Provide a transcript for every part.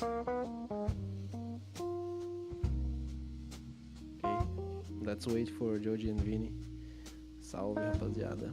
Ok. Let's wait for Joji and Vini. Salve, rapaziada.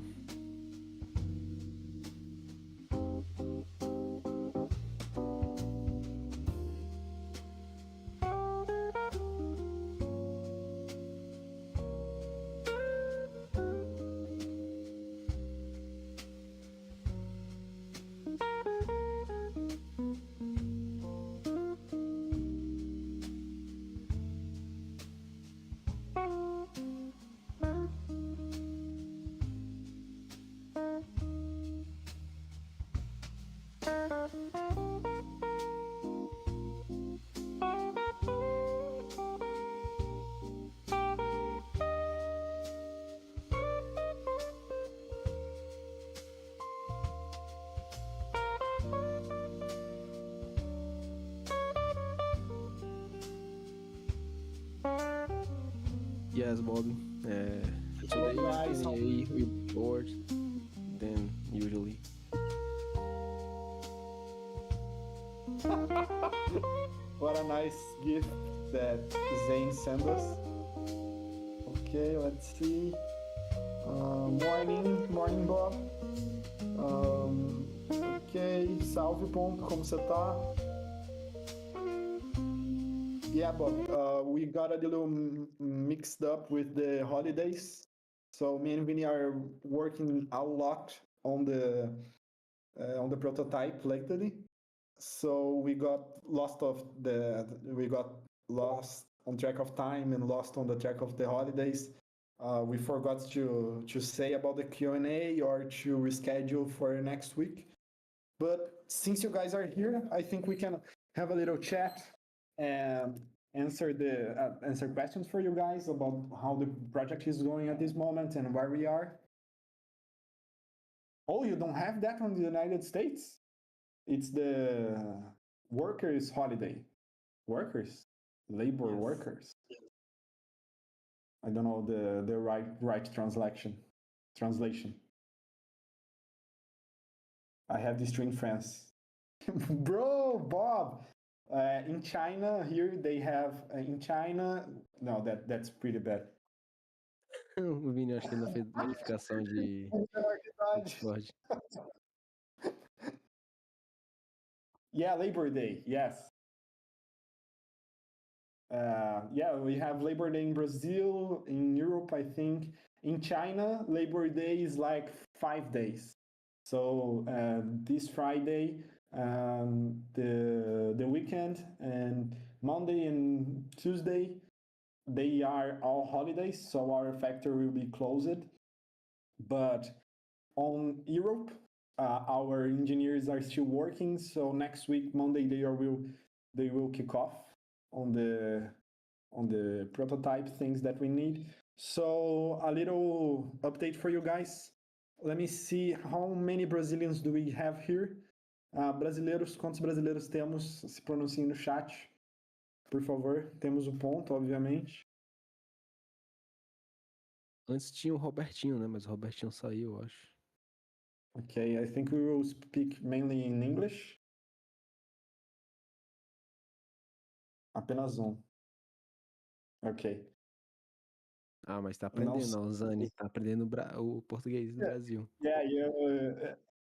Yes, Bob. Today Nice. Q&A will be short than usually. What a nice gift that Zane sent us. Okay, let's see. Morning, Bob. Ok, salve, ponto, como você tá? Yeah, Bob, we got a little mixed up with the holidays. So me and Vinny are working a lot on the prototype lately. So we got lost on track of time and lost on the track of the holidays. We forgot to say about the Q&A or to reschedule for next week. But since you guys are here, I think we can have a little chat and answer questions for you guys about how the project is going at this moment and where we are. Oh, you don't have that on the United States? It's the workers' holiday. Workers, labor Yes. workers. I don't know the right translation. I have this two in France. Bro, Bob, in China here they have in China. No, that's pretty bad. O Vini acho que ainda fez verificação de Discord. Yeah, Labor Day. Yes. Yeah, we have Labor Day in Brazil, in Europe, I think. In China, Labor Day is like 5 days. So this Friday, the weekend, and Monday and Tuesday, they are all holidays, so our factory will be closed. But on Europe, our engineers are still working. So next week, Monday, they will kick off on the prototype things that we need. So a little update for you guys. Let me see how many Brazilians do we have here. Brasileiros, quantos brasileiros temos? Se pronunciem no chat, por favor. Temos o ponto, obviamente. Antes tinha o Robertinho, né? Mas o Robertinho saiu, eu acho. Okay, I think we will speak mainly in English. Apenas um. Ok. Ah, mas tá aprendendo, ó, o Zani. Tá aprendendo o português do Brasil. Yeah,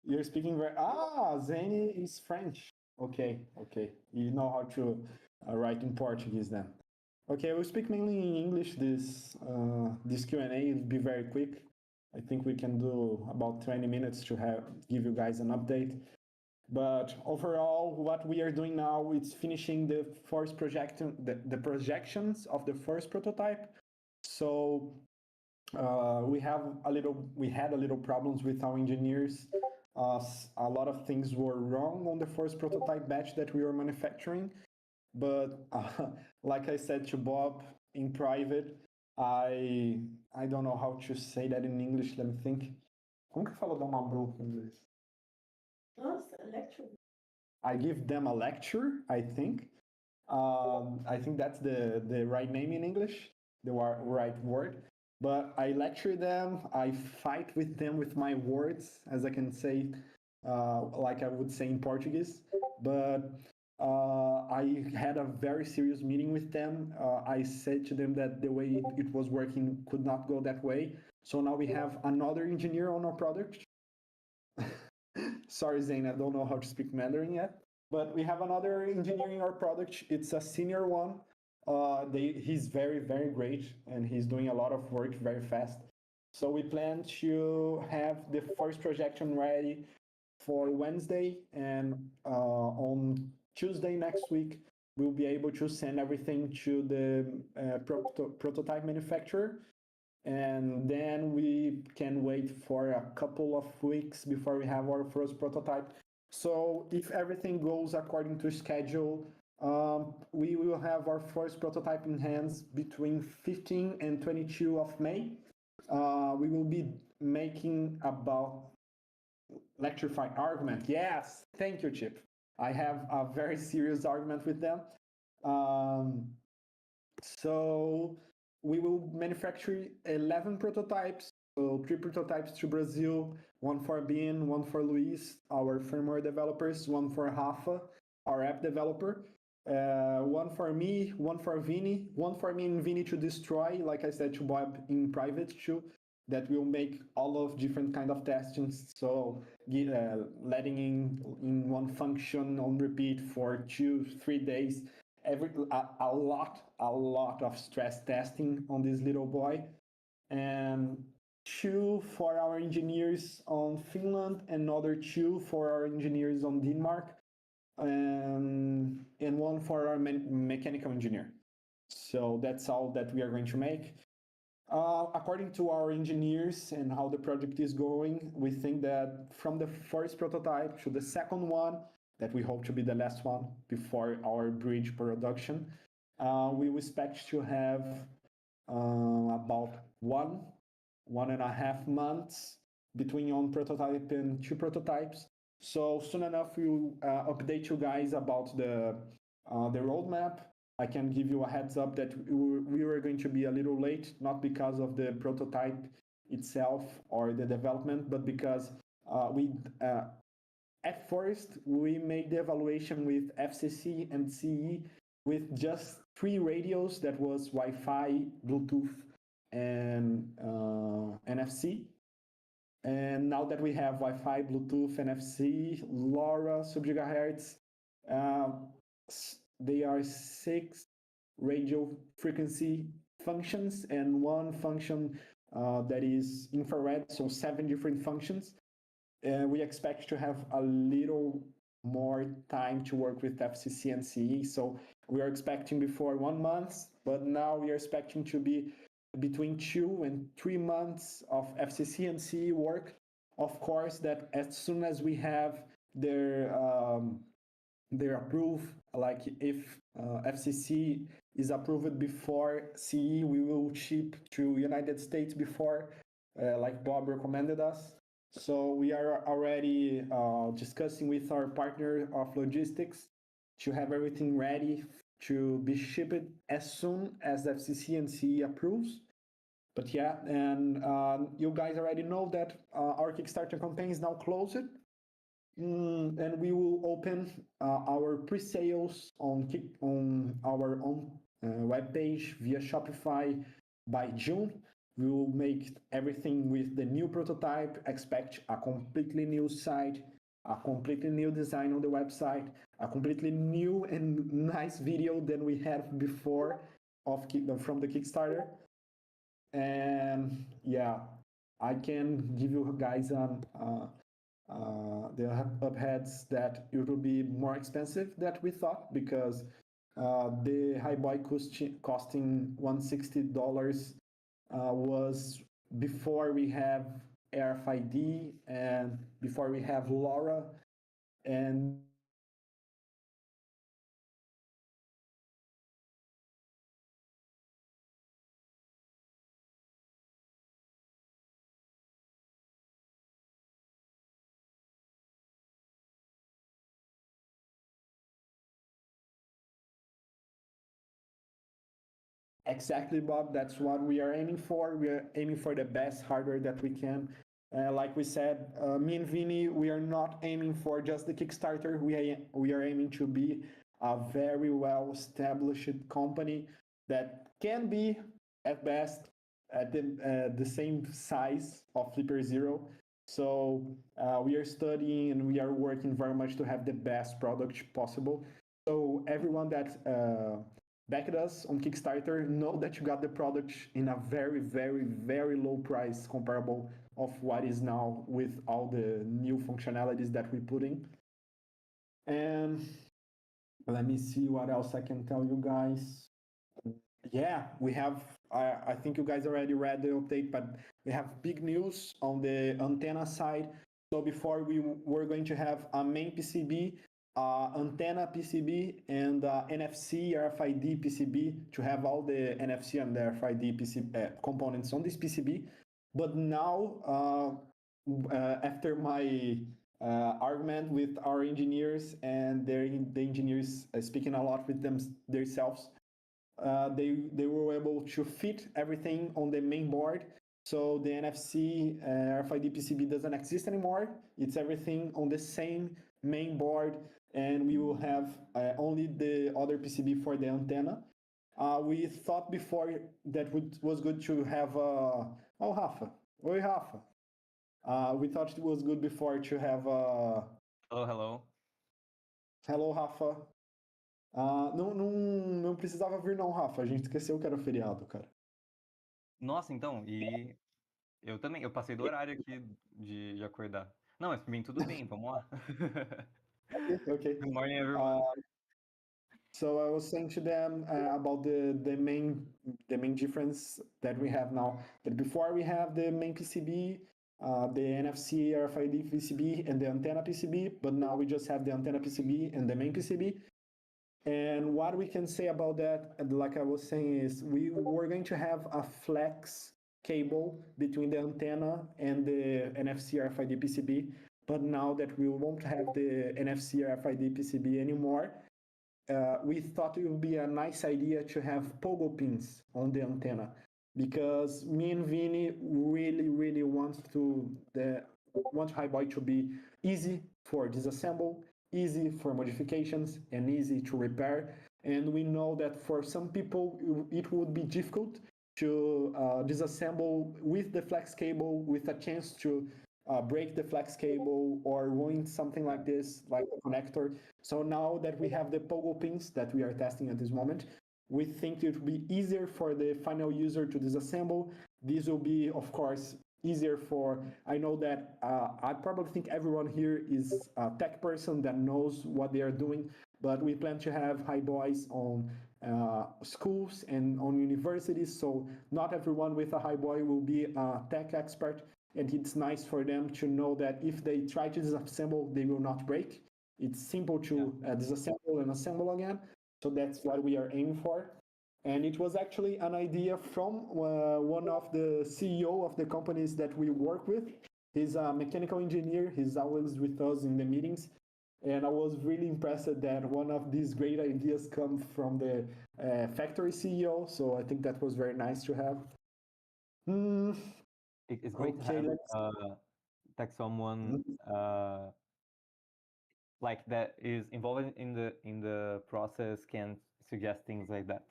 you're speaking very. Zane is French. Okay. You know how to write in Portuguese then. Okay, we'll speak mainly in English. This Q&A will be very quick. I think we can do about 20 minutes to give you guys an update. But overall, what we are doing now is finishing the first the projections of the first prototype. So we had a little problems with our engineers. A lot of things were wrong on the first prototype batch that we were manufacturing. But like I said to Bob in private, I don't know how to say that in English. Let me think. Como que fala dar uma bronca em inglês? Nossa, lecture. I give them a lecture, I think. I think that's the right name in English, the right word. But I lecture them, I fight with them with my words, as I can say, like I would say in Portuguese. But I had a very serious meeting with them. I said to them that the way it was working could not go that way. So now we have another engineer on our product. Sorry, Zane, I don't know how to speak Mandarin yet. But we have another engineer in our product. It's a senior one. He's very, very great, and he's doing a lot of work very fast. So we plan to have the first projection ready for Wednesday, and on Tuesday next week, we'll be able to send everything to the prototype manufacturer. And then we can wait for a couple of weeks before we have our first prototype. So if everything goes according to schedule, we will have our first prototype in hands between 15 and 22 of May. We will be making about electrified argument. Yes, thank you, Chip. I have a very serious argument with them. So we will manufacture 11 prototypes, so 3 prototypes to Brazil, 1 for Bin, 1 for Luis, our firmware developers, 1 for Rafa, our app developer, 1 for me, 1 for Vini, 1 for me and Vini to destroy, like I said to Bob in private too, that will make all of different kind of testings. So letting in one function on repeat for 2-3 days, a lot of stress testing on this little boy, and 2 for our engineers on Finland, another 2 for our engineers on Denmark, and 1 for our mechanical engineer. So that's all that we are going to make. According to our engineers and how the project is going, we think that from the first prototype to the second one, that we hope to be the last one before our bridge production, we expect to have about 1.5 months between one prototype and 2 prototypes. So soon enough, we'll update you guys about the roadmap. I can give you a heads up that we were going to be a little late, not because of the prototype itself or the development, but because at first we made the evaluation with FCC and CE with just 3 radios, that was Wi-Fi, Bluetooth, and NFC. And now that we have Wi-Fi, Bluetooth, NFC, LoRa, sub-gigahertz, they are 6 radio frequency functions and 1 function that is infrared, so 7 different functions. We expect to have a little more time to work with FCC and CE. So we are expecting before 1 month, but now we are expecting to be between 2 and 3 months of FCC and CE work. Of course, that as soon as we have their approve, like if FCC is approved before CE, we will ship to United States before, like Bob recommended us. So we are already discussing with our partner of logistics to have everything ready to be shipped as soon as the FCC and CE approves. But yeah, and you guys already know that our Kickstarter campaign is now closed. And we will open our pre-sales on our own webpage via Shopify by June. We will make everything with the new prototype, expect a completely new site, a completely new design on the website, a completely new and nice video than we had before from the Kickstarter. And yeah, I can give you guys the upheads that it will be more expensive than we thought, because the Highboy costing $160 was before we have RFID and before we have LoRa, and exactly, Bob. That's what we are aiming for. We are aiming for the best hardware that we can. Like we said, me and Vini, we are not aiming for just the Kickstarter. We are aiming to be a very well established company that can be at best at the same size of Flipper Zero. So we are studying and we are working very much to have the best product possible. So everyone that backed us on Kickstarter know that you got the product in a very, very, very low price comparable of what is now with all the new functionalities that we put in. And let me see what else I can tell you guys. Yeah, we have, I think you guys already read the update, but we have big news on the antenna side. So before we were going to have a main PCB, antenna PCB, and NFC RFID PCB to have all the NFC and the RFID PCB components on this PCB. But now, after my argument with our engineers and the engineers speaking a lot with them themselves, they were able to fit everything on the main board. So the NFC RFID PCB doesn't exist anymore. It's everything on the same main board, and we will have only the other PCB for the antenna. We thought before that was good to have Rafa. Oi, Rafa. We thought it was good before to have Hello. Hello, Rafa. Não precisava vir não, Rafa. A gente esqueceu que era feriado, cara. Nossa, então, e eu também, eu passei do horário aqui de acordar. Não, mas pra mim tudo bem, vamos lá. Okay. Good morning, everyone. So I was saying to them about the main difference that we have now. That before we have the main PCB, the NFC RFID PCB, and the antenna PCB, but now we just have the antenna PCB and the main PCB. And what we can say about that, like I was saying, is we were going to have a flex cable between the antenna and the NFC RFID PCB, but now that we won't have the NFC RFID PCB anymore, we thought it would be a nice idea to have pogo pins on the antenna, because me and Vini really want Highboy to be easy for disassemble, easy for modifications, and easy to repair. And we know that for some people it would be difficult to disassemble with the flex cable, with a chance to break the flex cable or ruin something like this, like a connector. So now that we have the pogo pins that we are testing at this moment, we think it will be easier for the final user to disassemble. This will be, of course, easier for, I know that I probably think everyone here is a tech person that knows what they are doing, but we plan to have Highboys on schools and on universities, so not everyone with a Highboy will be a tech expert, and it's nice for them to know that if they try to disassemble, they will not break. It's simple to disassemble and assemble again, so that's what we are aiming for. And it was actually an idea from one of the CEO of the companies that we work with. He's a mechanical engineer. He's always with us in the meetings. And I was really impressed that one of these great ideas come from the factory CEO. So I think that was very nice to have. It's great Okay, to have like someone like that is involved in the process can suggest things like that.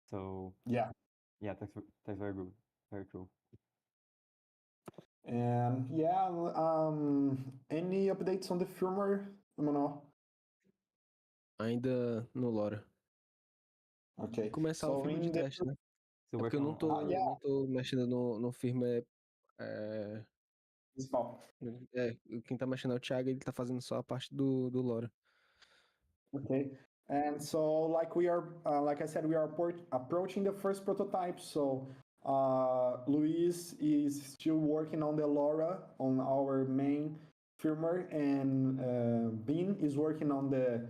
So yeah, that's very good, very true. And yeah, any updates on the firmware, Manuel? Ainda no LoRa. Okay. Começar o firmware de teste, né? So É porque eu não tô mexendo no firmware. Principal. Quem tá mexendo é o Thiago, ele tá fazendo só a parte do LoRa. Okay. And so, like we are, like I said, we are approaching the first prototype. So, Luis is still working on the LoRa on our main firmware, and Bean is working on the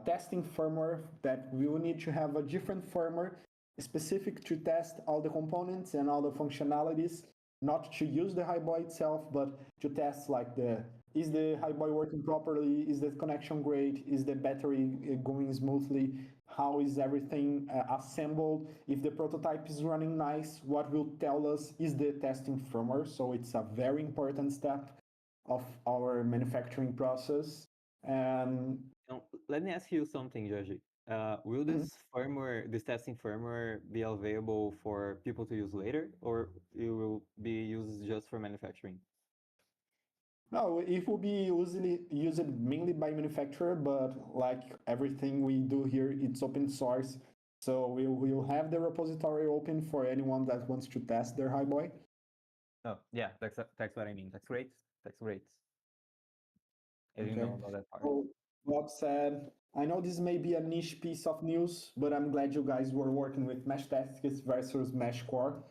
testing firmware. That we will need to have a different firmware specific to test all the components and all the functionalities. Not to use the Highboy itself, but to test like is the Highboy working properly? Is the connection great? Is the battery going smoothly? How is everything assembled? If the prototype is running nice, what will tell us is the testing firmware. So it's a very important step of our manufacturing process. And let me ask you something, Georgie. Will this testing firmware be available for people to use later, or it will be used just for manufacturing? No, it will be usually used mainly by manufacturer, but like everything we do here, it's open source. So we will have the repository open for anyone that wants to test their Highboy. Oh, yeah, that's what I mean. That's great. That's great. I didn't Okay. know about that part. So Rob said, I know this may be a niche piece of news, but I'm glad you guys were working with Meshtactics versus Meshcore,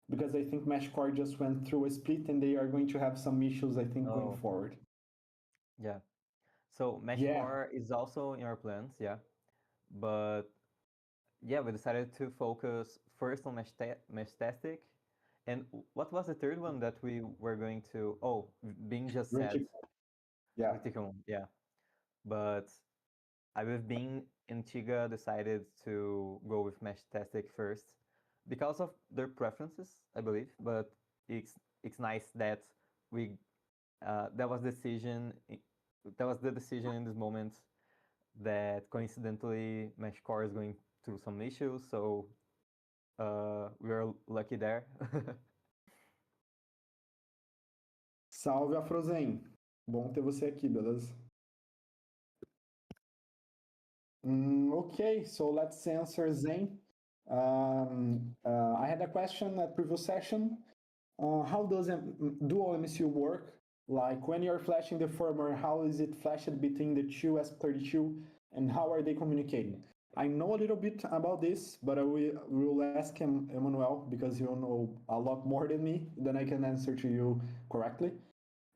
because I think Meshcore just went through a split and they are going to have some issues, I think, going Oh. forward. Yeah. So Yeah. Meshcore is also in our plans, yeah. But yeah, we decided to focus first on Meshtastic. And what was the third one that we were going to? Oh, Bing just said Retic- Yeah. Reticon, yeah. But I with Bing and Tiga decided to go with Meshtastic first because of their preferences, I believe. But it's nice that we that was that was the decision in this moment that coincidentally Meshcore is going through some issues, so we are lucky there. Salve, Afrozen. Bom ter você aqui, beleza? Okay, so let's answer Zane. I had a question at previous session. How does dual MCU work? Like when you're flashing the firmware, how is it flashed between the two ESP32 and how are they communicating? I know a little bit about this, but I will ask Emmanuel because he'll know a lot more than me, then I can answer to you correctly.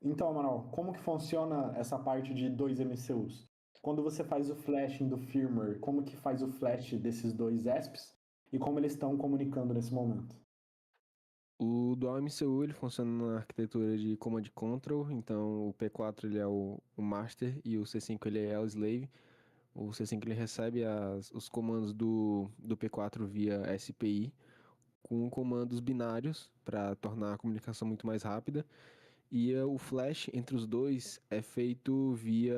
Então, Manuel, como que funciona essa parte de dois MCUs? Quando você faz o flashing do firmware, como que faz o flash desses dois ESPs e como eles estão comunicando nesse momento? O Dual MCU ele funciona na arquitetura de Command Control, então o P4 ele é o Master e o C5 ele é o Slave. O C5 ele recebe os comandos do P4 via SPI, com comandos binários para tornar a comunicação muito mais rápida. E o flash entre os dois é feito via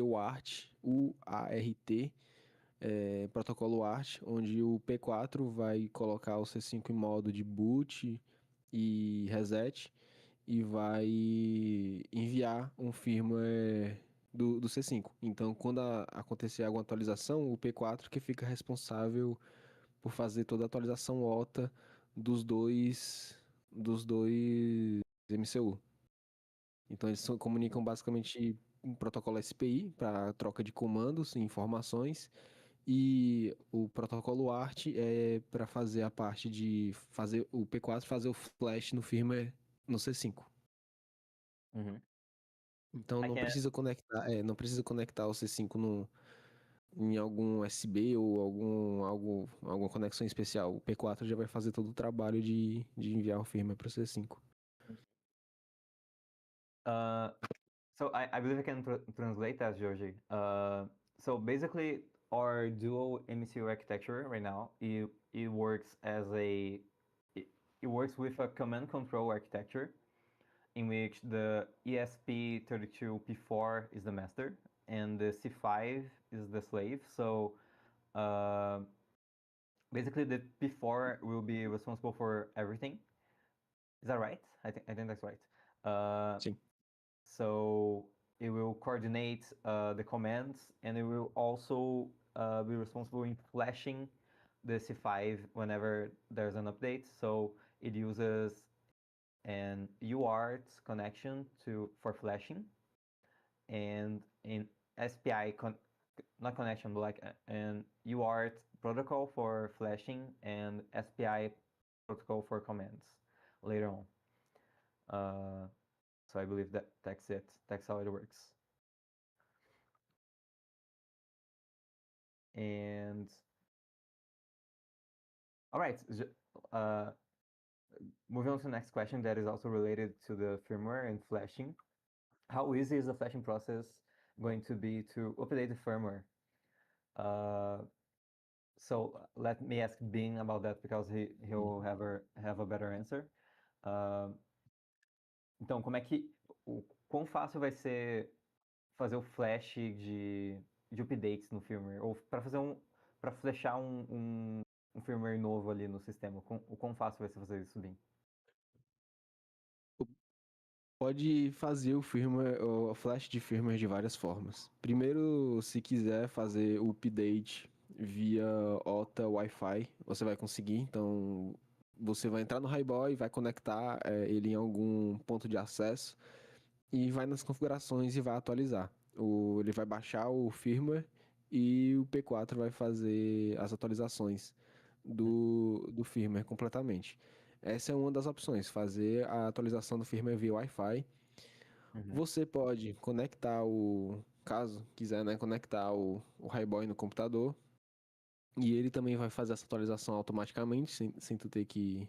o ART, protocolo ART, onde o P4 vai colocar o C5 em modo de boot e reset e vai enviar um firmware do C5. Então, quando acontecer alguma atualização, o P4 que fica responsável por fazer toda a atualização OTA dos dois MCU. Então eles comunicam basicamente um protocolo SPI para troca de comandos e informações e o protocolo ART é para fazer a parte de fazer o P4 fazer o flash no firmware no C5. Uhum. Então I não can precisa conectar o C5 em algum USB ou alguma conexão especial. O P4 já vai fazer todo o trabalho de enviar o firmware para o C5. So I believe I can translate that, Georgie. So basically, our dual MCU architecture right now, it works as it works with a command control architecture in which the ESP32P4 is the master and the C5 is the slave. So basically, the P4 will be responsible for everything. Is that right? I think that's right. Sim. So it will coordinate the commands, and it will also be responsible in flashing the C5 whenever there's an update. So it uses an UART connection for flashing, and in SPI not connection, but like an UART protocol for flashing and SPI protocol for commands later on. So I believe that's it. That's how it works. And all right, moving on to the next question that is also related to the firmware and flashing. How easy is the flashing process going to be to update the firmware? So let me ask Bing about that because he'll have a better answer. Então, quão fácil vai ser fazer o flash de updates no firmware, ou para flashar um firmware novo ali no sistema. O quão fácil vai ser fazer isso, Bin? Pode fazer o flash de firmware de várias formas. Primeiro, se quiser fazer o update via OTA Wi-Fi, você vai conseguir. Então, você vai entrar no Highboy, vai conectar ele em algum ponto de acesso e vai nas configurações e vai atualizar. Ele vai baixar o firmware e o P4 vai fazer as atualizações do firmware completamente. Essa é uma das opções, fazer a atualização do firmware via Wi-Fi. Uhum. Você pode conectar caso quiser, né, conectar o Highboy no computador e ele também vai fazer essa atualização automaticamente, sem tu ter que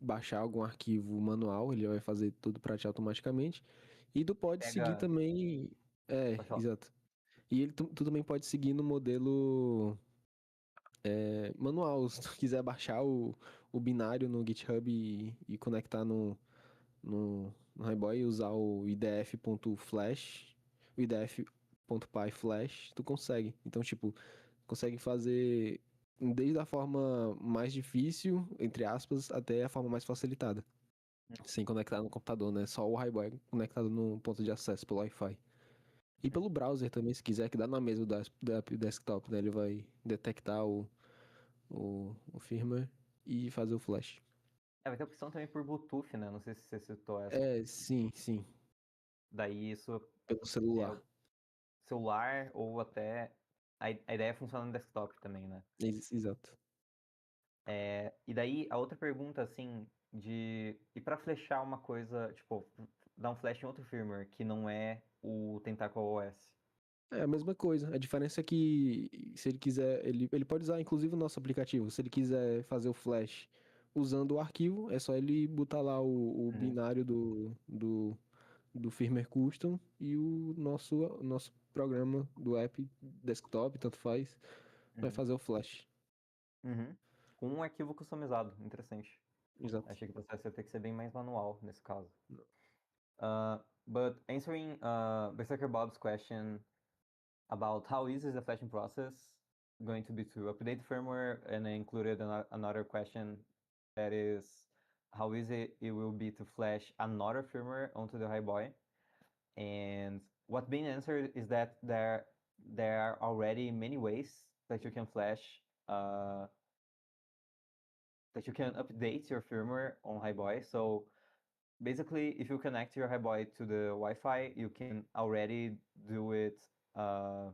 baixar algum arquivo manual, ele vai fazer tudo para ti automaticamente. E tu pode seguir Pega. também, Pode falar. exato. E tu também pode seguir no modelo manual, se tu quiser baixar o binário no GitHub e conectar no Highboy e usar o idf.flash, o idf.py flash, tu consegue. Então, tipo, consegue fazer desde a forma mais difícil, entre aspas, até a forma mais facilitada. Sem conectar no computador, né? Só o Highboy conectado no ponto de acesso pelo Wi-Fi. E pelo browser também, se quiser, que dá na mesa do desktop, né? Ele vai detectar o firmware e fazer o flash. Vai ter opção também por Bluetooth, né? Não sei se você citou essa. Sim, sim. Daí isso Pelo é celular. o celular ou até. A ideia funciona no desktop também, né? Exato. E daí a outra pergunta, assim, E pra flashar uma coisa, tipo, dar um flash em outro firmware que não é o Tentacle OS. É a mesma coisa. A diferença é que, se ele quiser, ele pode usar inclusive o nosso aplicativo. Se ele quiser fazer o flash usando o arquivo, é só ele botar lá o Uhum, binário do firmware custom e o nosso programa do app desktop, tanto faz, vai uhum, fazer o flash. uhum. Com um arquivo customizado, interessante. Exato. Achei que o processo ia ter que ser bem mais manual nesse caso. But answering Berserker Bob's question about how easy is the flashing process going to be to update firmware, and I included another question that is how easy it will be to flash another firmware onto the Highboy. And what being answered is that there are already many ways that you can flash that you can update your firmware on Highboy. So basically, if you connect your Highboy to the Wi-Fi, you can already do it uh,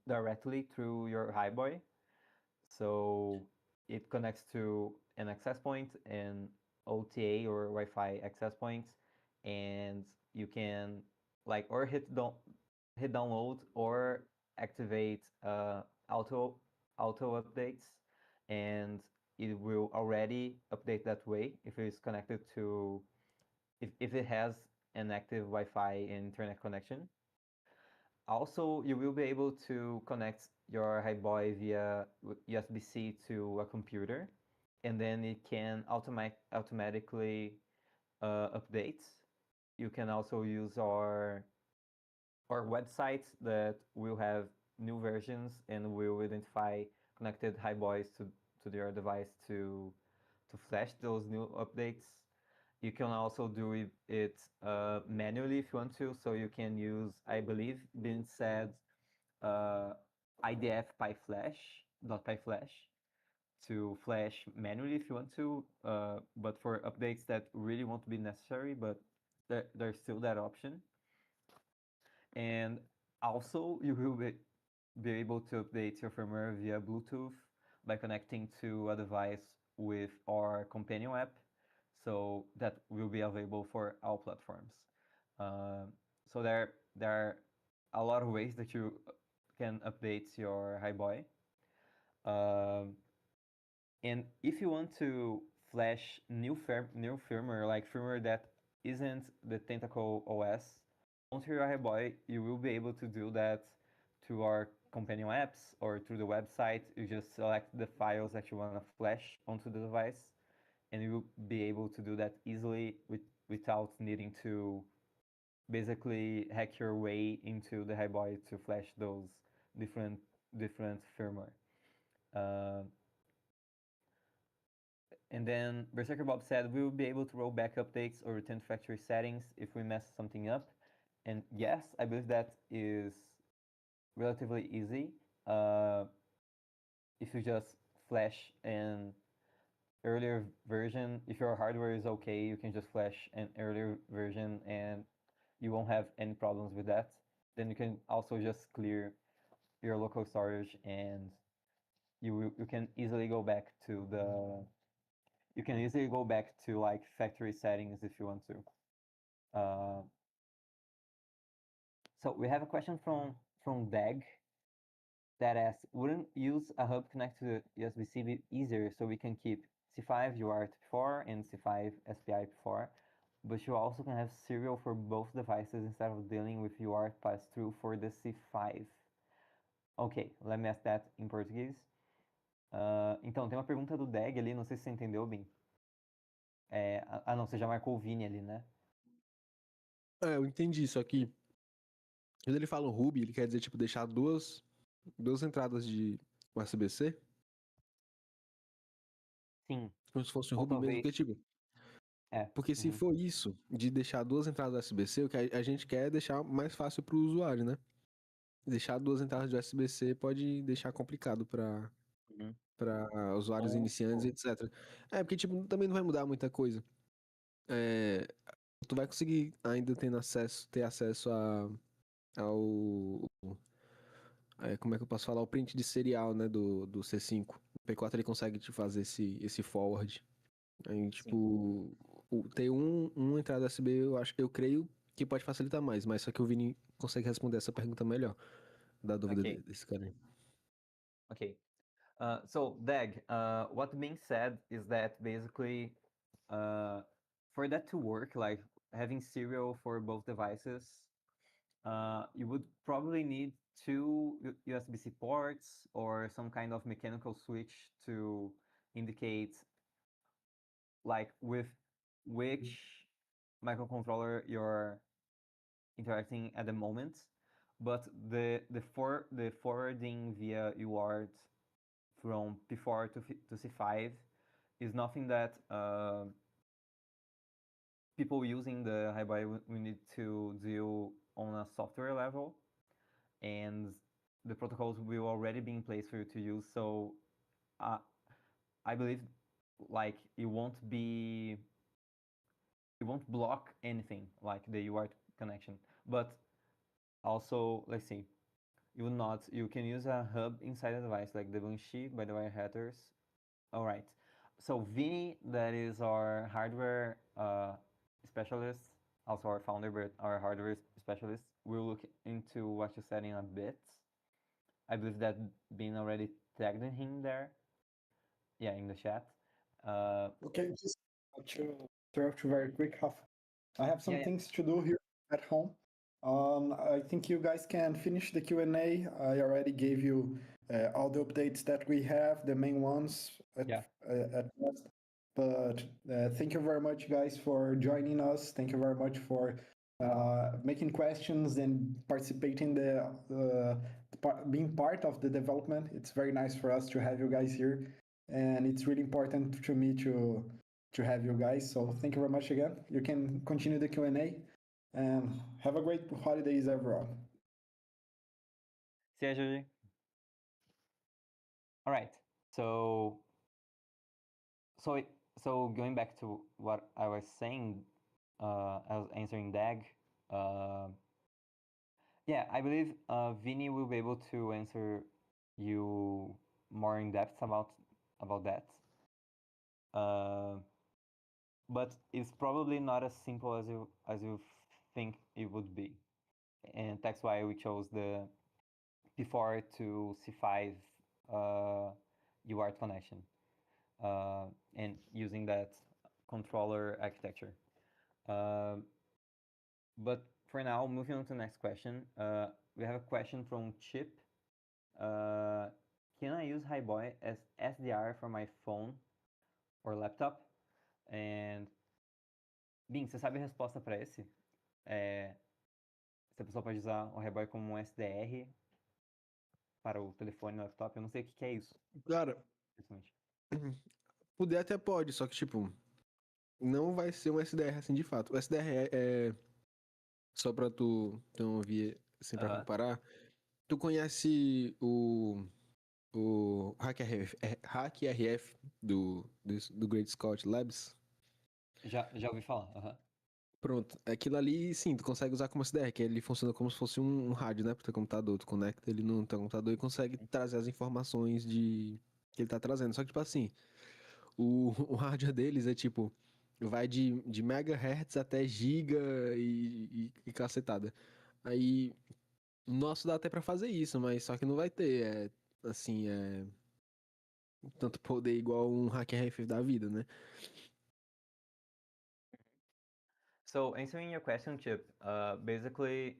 directly through your Highboy. So it connects to an access point, an OTA or Wi-Fi access point, and you can or hit download or activate auto updates, and it will already update that way if it's connected to if it has an active Wi-Fi internet connection. Also, you will be able to connect your Highboy via USB-C to a computer, and then it can automatically update. You can also use our website that will have new versions and will identify connected Highboys to your device to flash those new updates. You can also do it manually if you want to. So you can use, I believe, been said, IDF PyFlash, .pyflash, to flash manually if you want to. But for updates that really won't be necessary, but there's still that option. And also, you will be able to update your firmware via Bluetooth by connecting to a device with our companion app. So that will be available for all platforms. So there are a lot of ways that you can update your Highboy. And if you want to flash new firmware, like firmware that isn't the Tentacle OS, onto your Highboy, you will be able to do that through our companion apps or through the website. You just select the files that you want to flash onto the device, and you will be able to do that easily with without needing to basically hack your way into the Highboy to flash those different firmware. And then Berserker Bob said, we will be able to roll back updates or return to factory settings if we mess something up. And yes, I believe that is relatively easy. If you just flash an earlier version, if your hardware is okay, you can just flash an earlier version and you won't have any problems with that. Then you can also just clear your local storage and you can easily go back to like factory settings if you want to. So we have a question from Dag that asks, wouldn't use a hub connect to USB-C be easier so we can keep C5 UART P4 and C5 SPI P4, but you also can have serial for both devices instead of dealing with UART pass-through for the C5? Ok, let me ask that em português. Então, tem uma pergunta do Dag ali, não sei se você entendeu bem. Não, você já marcou o Vini ali, né? Eu entendi, só que quando ele fala Ruby, ele quer dizer, tipo, deixar duas entradas de USB-C, Sim. como se fosse um Ou Ruby mesmo, talvez- porque, tipo, porque se for isso, de deixar duas entradas USB-C, o que a gente quer é deixar mais fácil pro usuário, né? Deixar duas entradas de USB-C pode deixar complicado para usuários iniciantes, etc. Porque, tipo, também não vai mudar muita coisa. Tu vai conseguir ainda ter acesso ao... como é que eu posso falar? O print de serial, né, do C5. O P4 ele consegue te fazer esse forward. Aí, tipo, ter uma entrada USB, eu creio que pode facilitar mais, mas só que o Vini consegue responder essa pergunta melhor, da dúvida desse cara aí. Okay. So Dag, what being said is that basically, for that to work, like having serial for both devices, you would probably need two USB-C ports or some kind of mechanical switch to indicate like with which microcontroller you're interacting at the moment. But the forwarding via UART from P4 to C5 is nothing that people using the Highboy will need to do on a software level, and the protocols will already be in place for you to use. So I believe like it won't block anything like the UART connection. But also, let's see, you can use a hub inside the device like the Bunshi by the wire headers. All right. So Vini, that is our hardware specialist, also our founder, but our hardware specialist, will look into what you said in a bit. I believe that Bean already tagged him there. Yeah, in the chat. Okay, just to interrupt you very quick, Rafa. I have some things to do here at home. I think you guys can finish the Q&A. I already gave you all the updates that we have, the main ones at first. But thank you very much, guys, for joining us. Thank you very much for making questions and participating being part of the development. It's very nice for us to have you guys here, and it's really important to me to have you guys. So thank you very much again. You can continue the Q&A, and have a great holidays, everyone. See you, Judy. All right. So going back to what I was saying, I was answering Dag. Yeah, I believe Vini will be able to answer you more in depth about that. But it's probably not as simple as you think it would be, and that's why we chose the P4 to C5 UART connection and using that controller architecture. But for now, moving on to the next question, we have a question from Chip. Can I use Highboy as SDR for my phone or laptop? And Bim, você sabe a resposta para esse? Se a pessoa pode usar o Highboy como um SDR para o telefone e laptop, eu não sei o que é isso, Cara, principalmente. poder até pode, só que, tipo, não vai ser um SDR assim de fato. O SDR só pra tu não ouvir, assim, pra Aham. comparar, tu conhece o HackRF do Great Scott Labs? Já ouvi falar. Aham. Pronto, aquilo ali, sim, tu consegue usar como SDR, que ele funciona como se fosse um rádio, né, pro teu computador. Tu conecta ele no teu computador e consegue trazer as informações que ele tá trazendo. Só que, tipo assim, o hardware deles é tipo, vai de megahertz até giga e cacetada. Aí, o nosso dá até pra fazer isso, mas só que não vai ter, assim, tanto poder igual um hacker RF da vida, né? So answering your question, Chip, basically,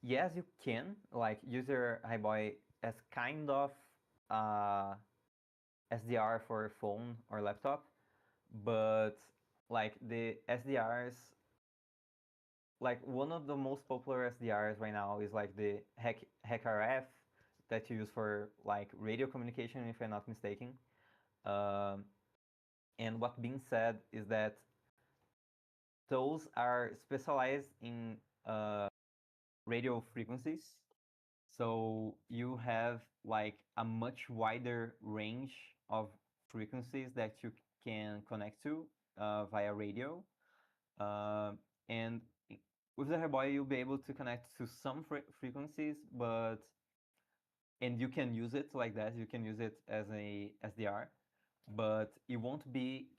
yes, you can like use your Highboy as kind of SDR for phone or laptop, but like the SDRs, like one of the most popular SDRs right now is like the HackRF that you use for like radio communication, if I'm not mistaken. Um, and what being said is that those are specialized in radio frequencies. So you have like a much wider range of frequencies that you can connect to via radio. And with the Hairboy, you'll be able to connect to some frequencies, and you can use it like that. You can use it as a SDR, but it won't be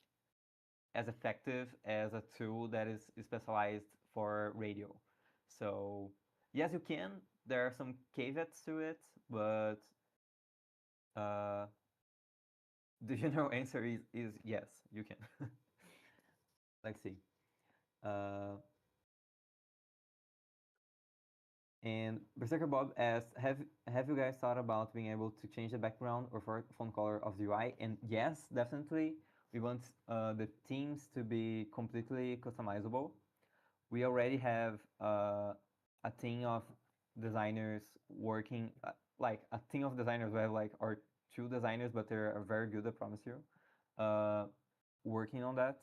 as effective as a tool that is specialized for radio. So yes, you can. There are some caveats to it, but uh, the general answer is yes, you can. Let's see. And Berserker Bob asks, have you guys thought about being able to change the background or font color of the UI? And yes, definitely. We want the themes to be completely customizable. We already have a team of designers working, like a team of designers. We have like our 2 designers, but they're very good, I promise you, working on that,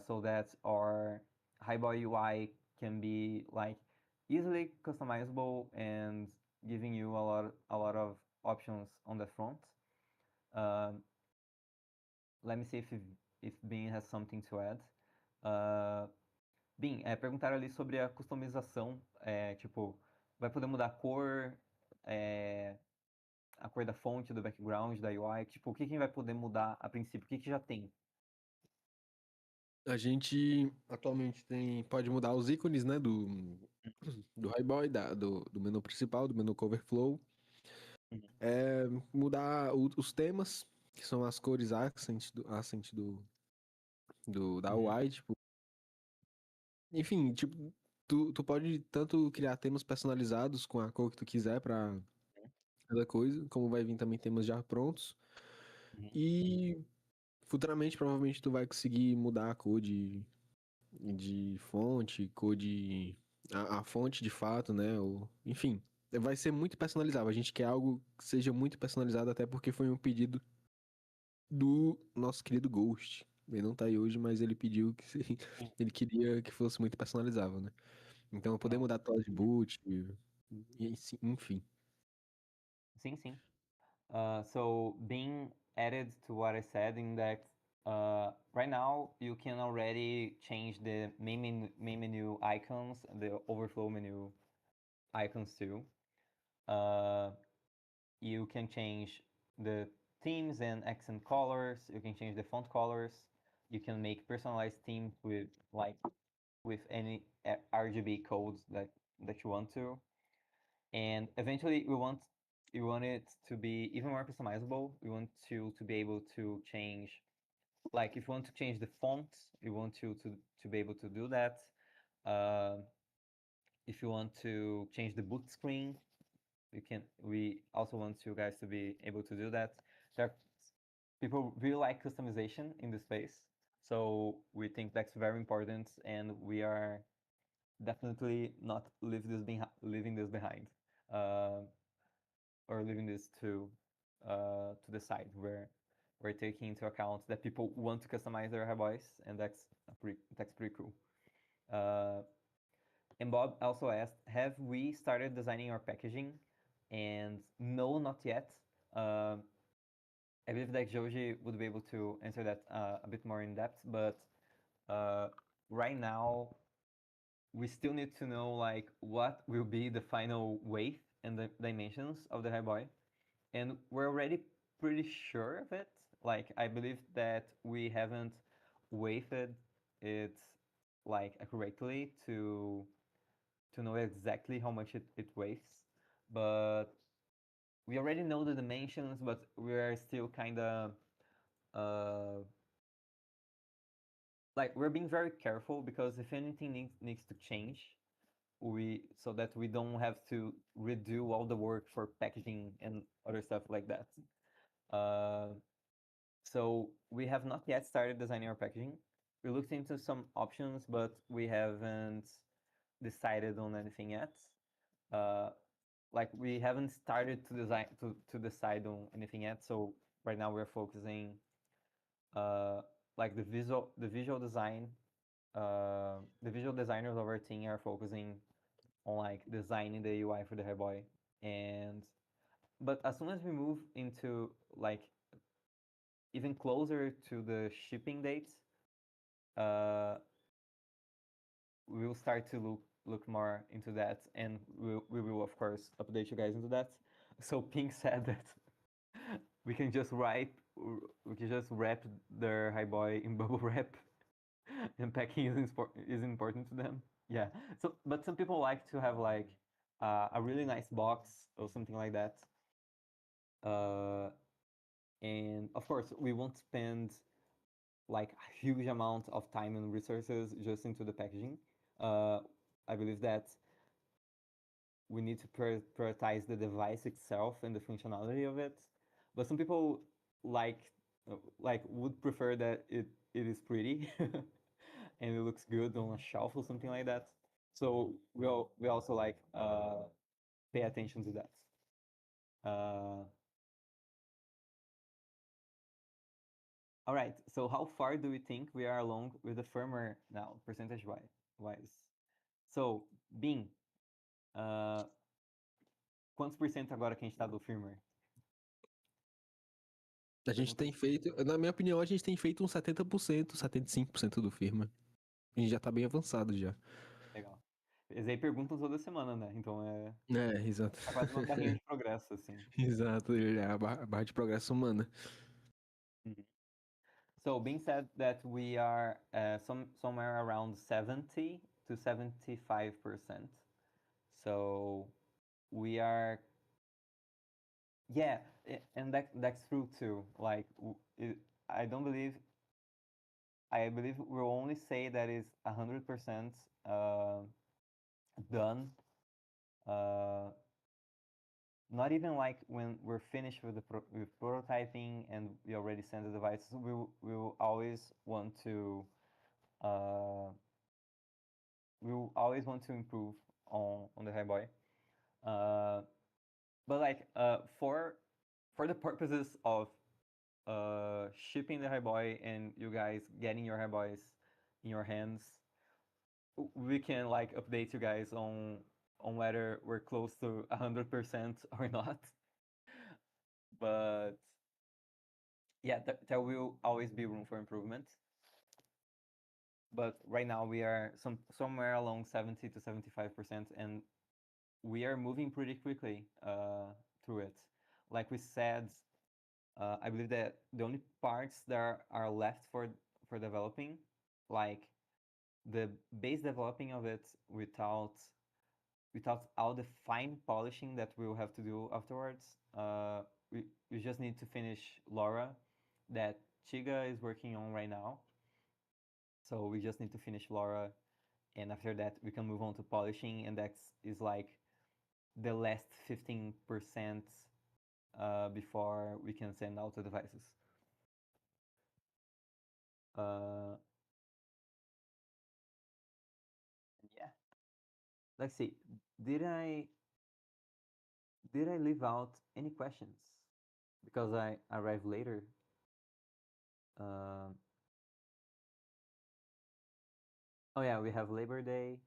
so that our Highboy UI can be like easily customizable and giving you a lot of options on the front. Um, Let me see if Bean has something to add. Bem, perguntaram ali sobre a customização, tipo, vai poder mudar a cor da fonte, do background, da UI, tipo, o que vai poder mudar a princípio, o que já tem? A gente atualmente pode mudar os ícones, né, do Highboy, do menu principal, do menu Coverflow. Mudar os temas, que são as cores accent da Uhum. UI, tipo. Enfim, tipo, tu pode tanto criar temas personalizados com a cor que tu quiser pra cada coisa, como vai vir também temas já prontos. Uhum. E futuramente, provavelmente, tu vai conseguir mudar a cor de fonte, cor de. A fonte de fato, né? Enfim, vai ser muito personalizável. A gente quer algo que seja muito personalizado, até porque foi um pedido do nosso querido Ghost. Ele não tá aí hoje, mas ele pediu que ele queria que fosse muito personalizável, né? Então, poder Não. mudar a tela de boot, enfim. Sim, sim. So being added to what I said in that right now you can already change the main menu icons, the overflow menu icons too. You can change the themes and accent colors. You can change the font colors. You can make personalized themes with any RGB codes that you want to. And eventually, we want it to be even more customizable. We want you to be able to change, like if you want to change the font, we want you to be able to do that. If you want to change the boot screen, we also want you guys to be able to do that. There are people really like customization in the space, So we think that's very important, and we are definitely not leaving this behind, uh, or leaving this to the side. Where we're taking into account that people want to customize their highboys, and that's pretty cool. Uh, and Bob also asked, have we started designing our packaging? And no, not yet. Uh, I believe that Joji would be able to answer that a bit more in depth, but uh, right now we still need to know like what will be the final weight and the dimensions of the highboy, and we're already pretty sure of it. Like I believe that we haven't weighed it like accurately to know exactly how much it weighs, but we already know the dimensions, but we are still kind of uh, like we're being very careful because if anything needs to change, we so that we don't have to redo all the work for packaging and other stuff like that. Uh, so we have not yet started designing our packaging. We looked into some options, but we haven't decided on anything yet. Uh, like we haven't started to decide on anything yet. So right now we're focusing uh, like the visual design. The visual designers of our team are focusing on like designing the UI for the Hairboy, and but as soon as we move into like even closer to the shipping dates, uh, we will start to look more into that, and we will of course update you guys into that. So Pink said that we can just we can just wrap their high boy in bubble wrap, and packing is important to them. Yeah. So, but some people like to have like a really nice box or something like that. Uh, and of course, we won't spend like a huge amount of time and resources just into the packaging. Uh, I believe that we need to prioritize the device itself and the functionality of it. But some people like would prefer that it is pretty and it looks good on a shelf or something like that. So we also like pay attention to that. Uh, all right. So how far do we think we are along with the firmware now, percentage wise? So, Bim, uh, quantos por cento agora que a gente tá do firmware? A gente tem feito, na minha opinião, a gente tem feito uns 70%, 75% do firma. A gente já tá bem avançado já. Legal. Eles aí perguntam toda semana, né? Então é Exato. tá quase uma barrinha de progresso, assim. Exato, é a barra de progresso humana. Mhm. So being said that we are somewhere around 70 to 75%. So we are, yeah, and that's true too. Like I don't believe, I believe we'll only say that is 100% done. Uh, Not even like when we're finished with with prototyping and we already send the devices. We will always want to uh, we will always want to improve on the Highboy. But like for the purposes of shipping the Highboy and you guys getting your Highboys in your hands, we can like update you guys on whether we're close to 100% or not. But yeah, there will always be room for improvement. But right now we are somewhere along 70 to 75%, and we are moving pretty quickly through it. Like we said, I believe that the only parts that are left for developing, like the base developing of it without all the fine polishing that we'll have to do afterwards. We just need to finish Laura, that Chiga is working on right now. So we just need to finish Laura, and after that we can move on to polishing, and that is like the last 15% before we can send out the devices. Uh, yeah. Let's see. Did I leave out any questions? Because I arrived later. Um, oh yeah, we have Labor Day.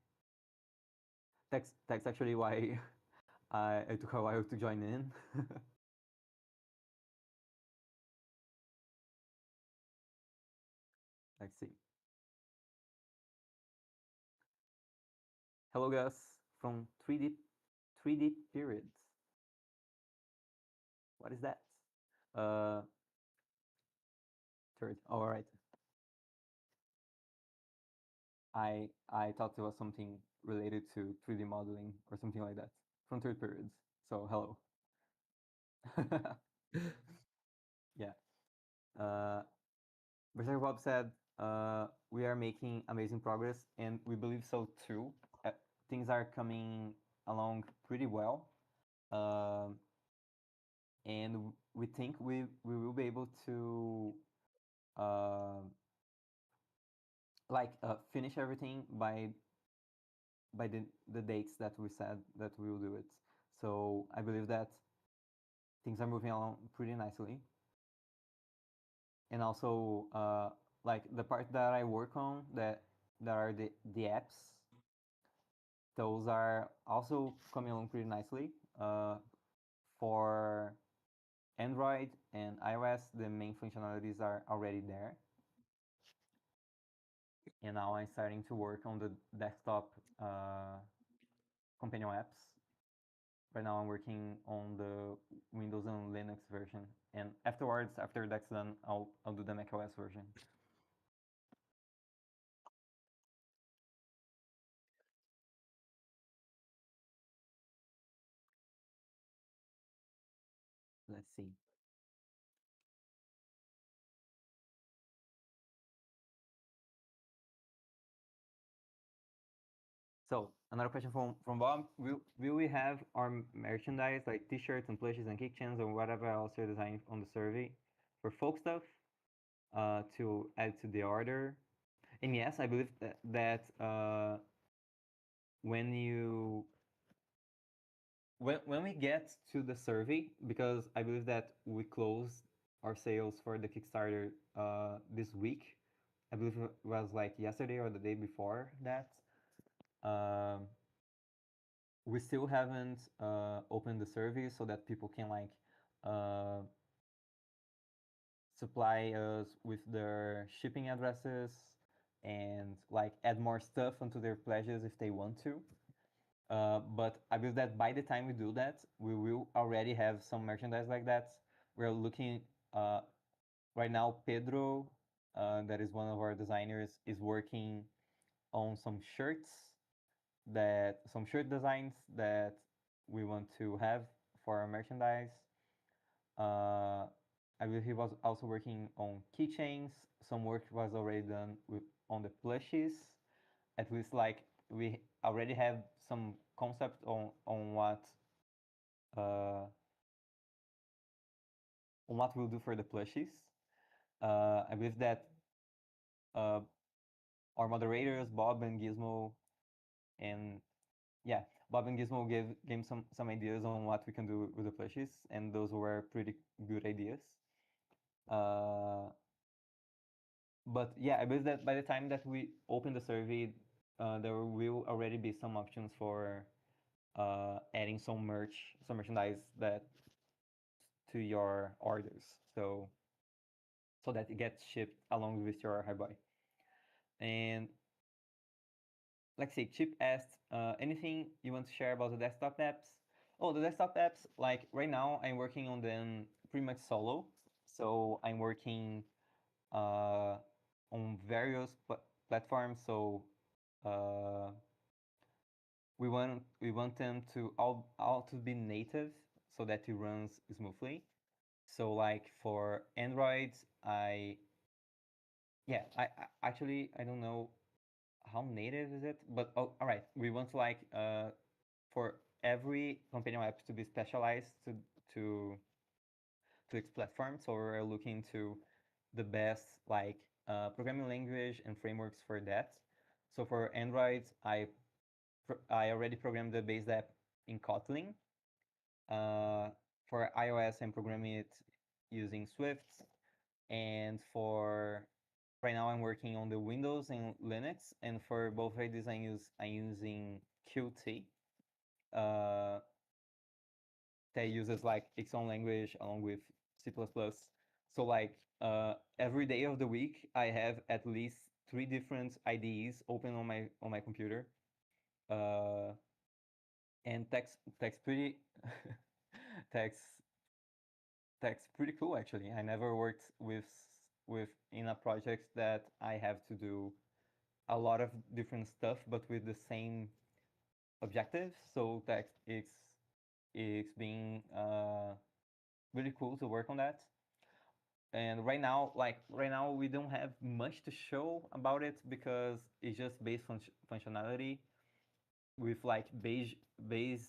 That's actually why it took a while to join in. Let's see. Hello, Gus from 3D periods. What is that? Third. Oh, all right. I thought it was something related to 3D modeling or something like that from third periods. So hello. Yeah. Berserk Bob said, we are making amazing progress, and we believe so too. Things are coming along pretty well. And we think we will be able to finish everything by the dates that we said that we will do it. So I believe that things are moving along pretty nicely. And also, like the part that I work on, that are the apps, those are also coming along pretty nicely. For Android and iOS, the main functionalities are already there. And now I'm starting to work on the desktop companion apps. Right now I'm working on the Windows and Linux version. And afterwards, after that's done, I'll do the macOS version. Let's see. So another question from Bob: Will we have our merchandise like T-shirts and plushies and keychains or whatever else you're designing on the survey for folk stuff to add to the order? And yes, I believe that when you when we get to the survey, because I believe that we closed our sales for the Kickstarter this week. I believe it was like yesterday or the day before that. Um, we still haven't opened the survey so that people can like supply us with their shipping addresses and like add more stuff onto their pledges if they want to. But I believe that by the time we do that, we will already have some merchandise like that. We're looking right now. Pedro, that is one of our designers, is working on some shirt designs that we want to have for our merchandise. I believe he was also working on keychains. Some work was already done on the plushies. At least like we already have some concept on what we'll do for the plushies. I believe that our moderators, Bob and Gizmo, and yeah, Bob and Gizmo gave some ideas on what we can do with the plushies, and those were pretty good ideas. But yeah, I believe that by the time that we open the survey, there will already be some options for adding some merchandise that to your orders, so that it gets shipped along with your Hibuy. And let's see, Chip asked, anything you want to share about the desktop apps? Oh, the desktop apps, like right now, I'm working on them pretty much solo. So I'm working on various platforms. So we want them to all to be native so that it runs smoothly. So like for Android, I actually I don't know how native is it, but oh, all right, we want to like for every companion app to be specialized to its platform. So we're looking to the best like programming language and frameworks for that. So for Android, I already programmed the base app in Kotlin. For iOS, I'm programming it using Swift. And for right now, I'm working on the Windows and Linux. And for both of these, I'm using Qt. That uses like its own language along with C++. So like every day of the week, I have at least 3 different IDEs open on my computer. And text pretty text pretty cool actually. I never worked with in a project that I have to do a lot of different stuff, but with the same objectives. So text it's been really cool to work on that. And right now we don't have much to show about it because it's just base functionality with like base UI